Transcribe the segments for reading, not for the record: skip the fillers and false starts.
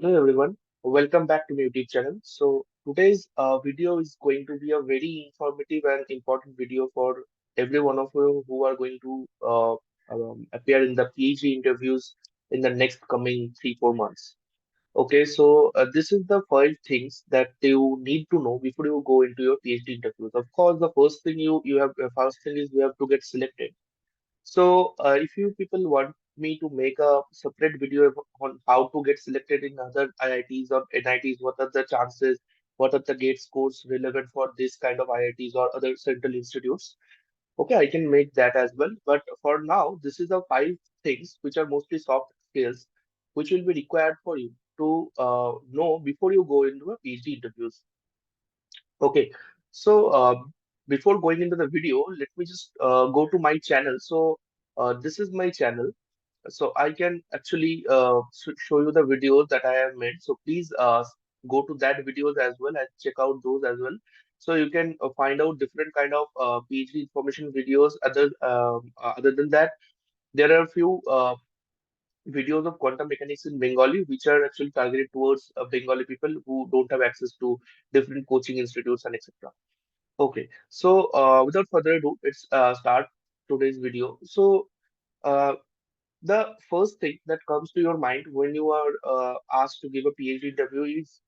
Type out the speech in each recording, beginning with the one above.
Hello everyone, welcome back to my YouTube channel. So today's video is going to be a very informative and important video for every one of you who are going to appear in the PhD interviews in the next coming 3-4 months. Okay, so this is the five things that you need to know before you go into your PhD interviews. Of course, the first thing you have first thing is you have to get selected. So, if you people want me to make a separate video on how to get selected in other IITs or NITs, what are the chances, what are the gate scores relevant for this kind of IITs or other central institutes? Okay, I can make that as well. But for now, this is the five things which are mostly soft skills, which will be required for you to know before you go into a PhD interviews. Okay, so before going into the video, let me just go to my channel. So this is my channel. So I can actually show you the videos that I have made. So please go to that videos as well and check out those as well. So you can find out different kind of PhD information videos. Other than that, there are a few videos of quantum mechanics in Bengali, which are actually targeted towards Bengali people who don't have access to different coaching institutes and etc. Okay, so without further ado, let's start today's video. So uh, the first thing that comes to your mind when you are asked to give a PhD interview is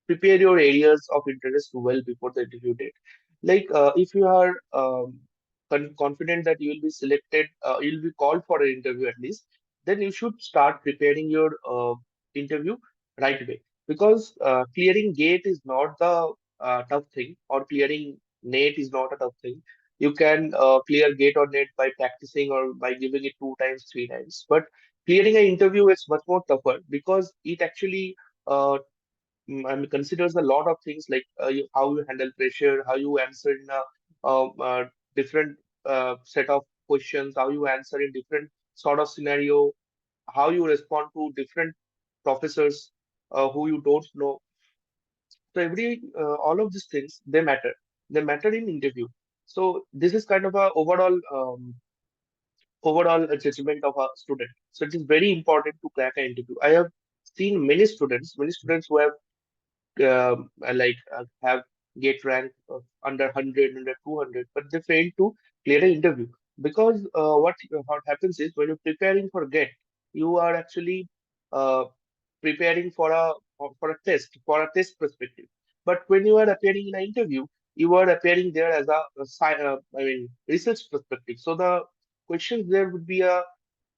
prepare your areas of interest well before the interview date. Like if you are confident that you will be selected, you will be called for an interview at least, then you should start preparing your interview right away. Because clearing gate is not the tough thing, or clearing NET is not a tough thing. You can clear gate or NET by practicing or by giving it 2 times, 3 times. But clearing an interview is much more tougher because it actually uh, I mean, considers a lot of things like how you handle pressure, how you answer in a different set of questions, how you answer in different sort of scenario, how you respond to different professors who you don't know. So all of these things they matter. They matter in interview. So this is kind of a overall judgment of a student. So it is very important to crack an interview. I have seen many students who have have get rank under 100, under 200, but they fail to clear an interview because what happens is when you're preparing for GET, you are actually uh, preparing for a test perspective. But when you are appearing in an interview, you are appearing there as I mean research perspective. So the questions there would be a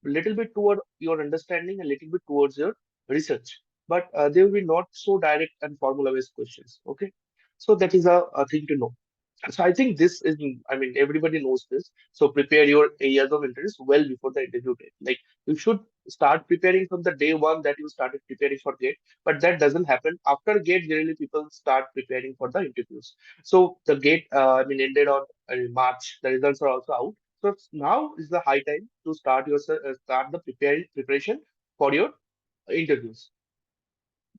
little bit toward your understanding, a little bit towards your research, but they will be not so direct and formula-based questions. Okay, so that is a thing to know. So I think this is, I mean, everybody knows this. So prepare your areas of interest well before the interview date. Like you should start preparing from the day one that you started preparing for GATE, but that doesn't happen after GATE. Generally, people start preparing for the interviews. So the GATE, I mean, ended on March. The results are also out. So now is the high time to start the preparation for your interviews.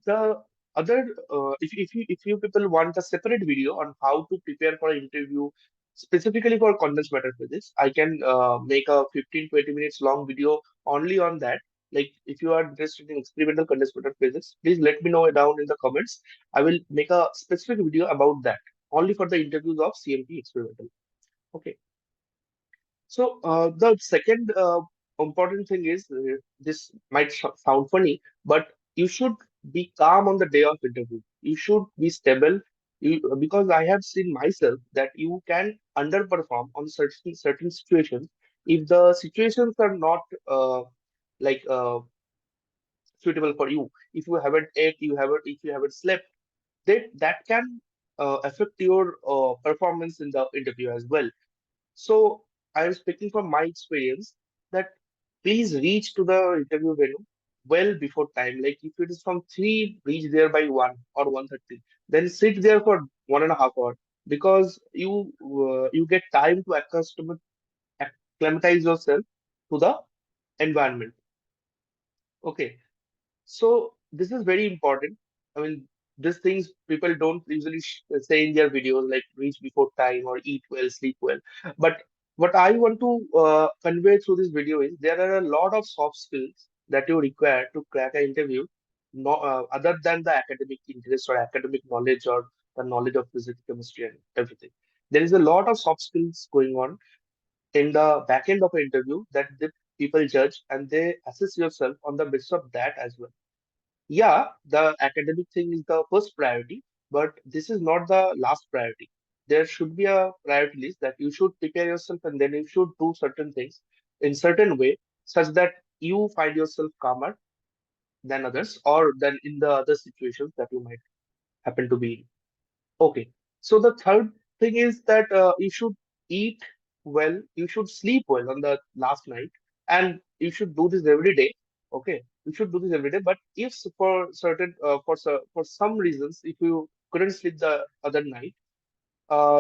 The other, if you people want a separate video on how to prepare for an interview specifically for condensed matter physics, I can make a 15-20 minutes long video only on that. Like if you are interested in experimental condensed matter physics, please let me know down in the comments. I will make a specific video about that only for the interviews of CMP experimental. Okay. So the second important thing is this might sound funny, but you should be calm on the day of interview. You should be stable. Because I have seen myself that you can underperform on certain situations if the situations are not like suitable for you. If you haven't ate, if you haven't slept, that can affect your performance in the interview as well. So I am speaking from my experience that please reach to the interview venue well before time. Like if it is from 3, reach there by 1 or 1:30. Then sit there for 1.5 hours because you get time to acclimatize yourself to the environment. Okay. So this is very important. I mean, these things people don't usually say in their videos, like reach before time or eat well, sleep well. But what I want to convey through this video is there are a lot of soft skills that you require to crack an interview. no, other than the academic interest or academic knowledge or the knowledge of physics, chemistry, and everything. There is a lot of soft skills going on in the back end of an interview that the people judge and they assess yourself on the basis of that as well. Yeah, the academic thing is the first priority, but this is not the last priority. There should be a priority list that you should prepare yourself and then you should do certain things in certain way such that you find yourself calmer than others or than in the other situations that you might happen to be in. Okay. So the third thing is that you should eat well, you should sleep well on the last night, and you should do this every day. Okay, you should do this every day. But if for certain for some reasons, if you couldn't sleep the other night,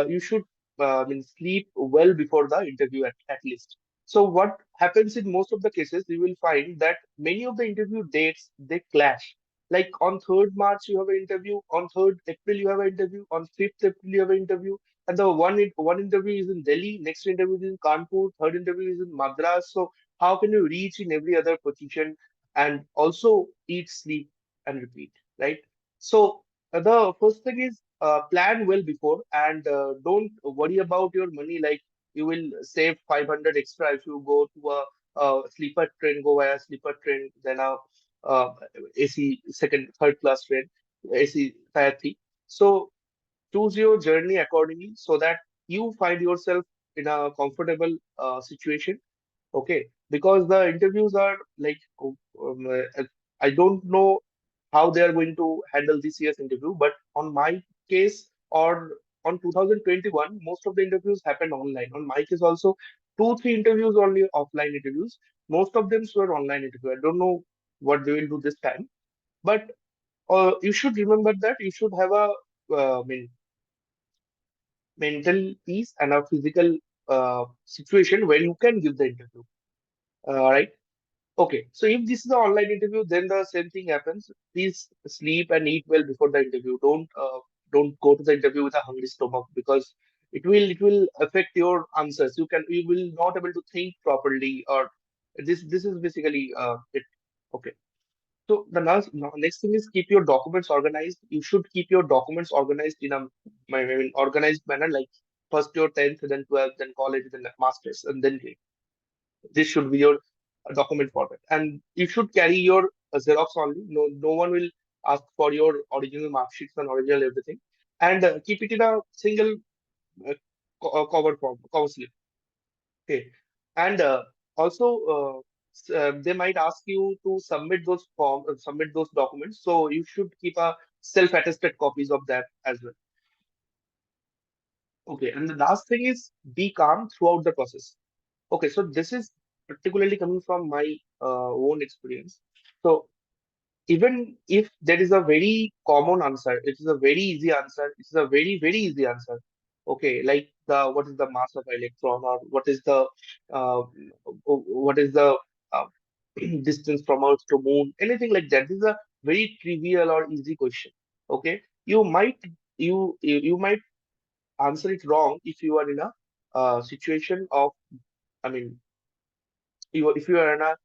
you should I mean sleep well before the interview at least. So what happens in most of the cases, you will find that many of the interview dates they clash. Like on 3rd March you have an interview, on 3rd April you have an interview, on 5th April you have an interview, and the one interview is in Delhi, next interview is in Kanpur, third interview is in Madras. So how can you reach in every other position and also eat, sleep, and repeat, right? So the first thing is plan well before and don't worry about your money. Like you will save 500 extra if you go to a sleeper train, go via sleeper train, then a AC second, third class train, AC tier 3. So choose your journey accordingly so that you find yourself in a comfortable situation. Okay, because the interviews are like I don't know how they are going to handle this year's interview, but on my case or on 2021, most of the interviews happened online. On my case also, two, three interviews only offline interviews. Most of them were online interview. I don't know what they will do this time, but you should remember that you should have a I mean, mental peace and a physical situation where you can give the interview. Right? Okay, so if this is an online interview, then the same thing happens. Please sleep and eat well before the interview. Don't go to the interview with a hungry stomach because it will affect your answers. You will not able to think properly or this is basically it. Okay. So the next thing is keep your documents organized. You should keep your documents organized in a I mean, organized manner, like first your 10th, then 12th, then college, then masters, and then this should be your document format. And you should carry your Xerox only. No one will ask for your original mark sheets and original everything. And keep it in a single uh, cover form, cover slip. Okay. And also, they might ask you to submit those documents. So you should keep a self-attested copies of that as well. Okay. And the last thing is be calm throughout the process. Okay, so this is particularly coming from my own experience. So even if there is a very common answer, it is a very easy answer. It is a very easy answer. Okay, like the what is the mass of electron or what is the uh, distance from Earth to Moon, anything like that. This is a very trivial or easy question. Okay, you might answer it wrong if you are in a situation of I mean if you are in a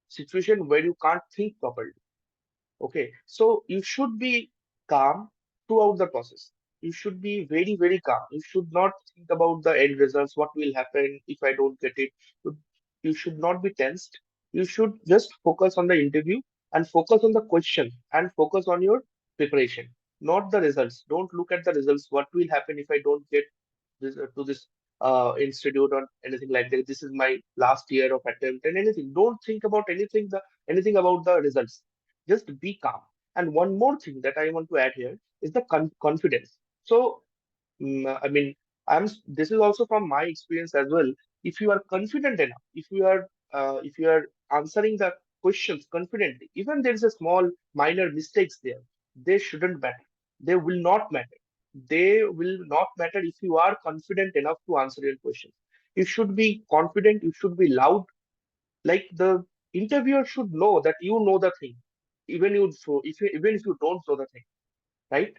situation where you can't think properly. Okay, so you should be calm throughout the process. You should be very calm. You should not think about the end results, what will happen if I don't get it. You you should not be tensed. You should just focus on the interview and focus on the question and focus on your preparation, not the results. Don't look at the results. What will happen if I don't get to this institute or anything like that? This is my last year of attempt and anything. Don't think about anything about the results. Just be calm. And one more thing that I want to add here is the confidence. So I mean, this is also from my experience as well. If you are confident enough, if you are answering the questions confidently, even there is a small minor mistakes there, they shouldn't matter. They will not matter. They will not matter if you are confident enough to answer your questions. You should be confident. You should be loud. Like the interviewer should know that you know the thing, even if you don't know the thing, right?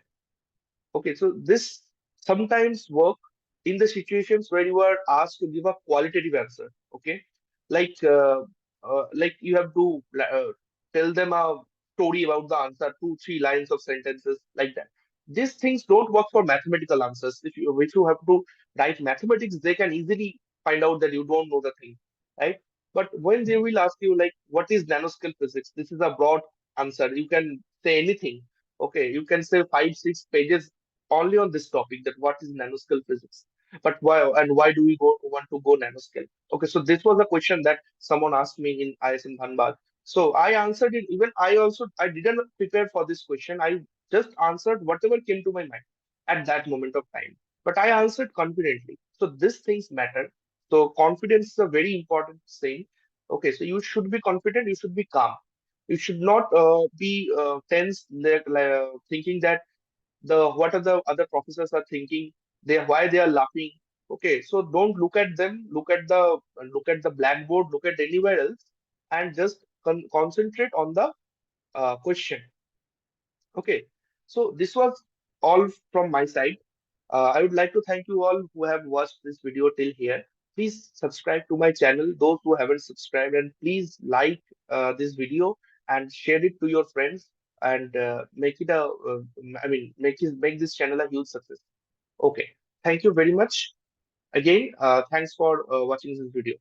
Okay, so this sometimes work in the situations where you are asked to give a qualitative answer. Okay, like you have to tell them a story about the answer, two, three lines of sentences like that. These things don't work for mathematical answers. If you have to write mathematics, they can easily find out that you don't know the thing, right? But when they will ask you like, what is nanoscale physics? This is a broad answer. You can say anything. Okay, you can say five, 6 pages only on this topic, that what is nanoscale physics. But why, and why do we want to go nanoscale? Okay, so this was a question that someone asked me in ISM Dhanbad. So I answered it. Even I didn't prepare for this question. I just answered whatever came to my mind at that moment of time. But I answered confidently. So these things matter. So confidence is a very important thing. Okay, so you should be confident. You should be calm. You should not be tense, thinking that the what are the other professors are thinking, they why they are laughing. Okay, so don't look at them, look at the blackboard, look at anywhere else, and just concentrate on the question. Okay, so this was all from my side. I would like to thank you all who have watched this video till here. Please subscribe to my channel, those who haven't subscribed, and please like this video and share it to your friends, and make it a, make this channel a huge success. Okay, thank you very much. Again, thanks for watching this video.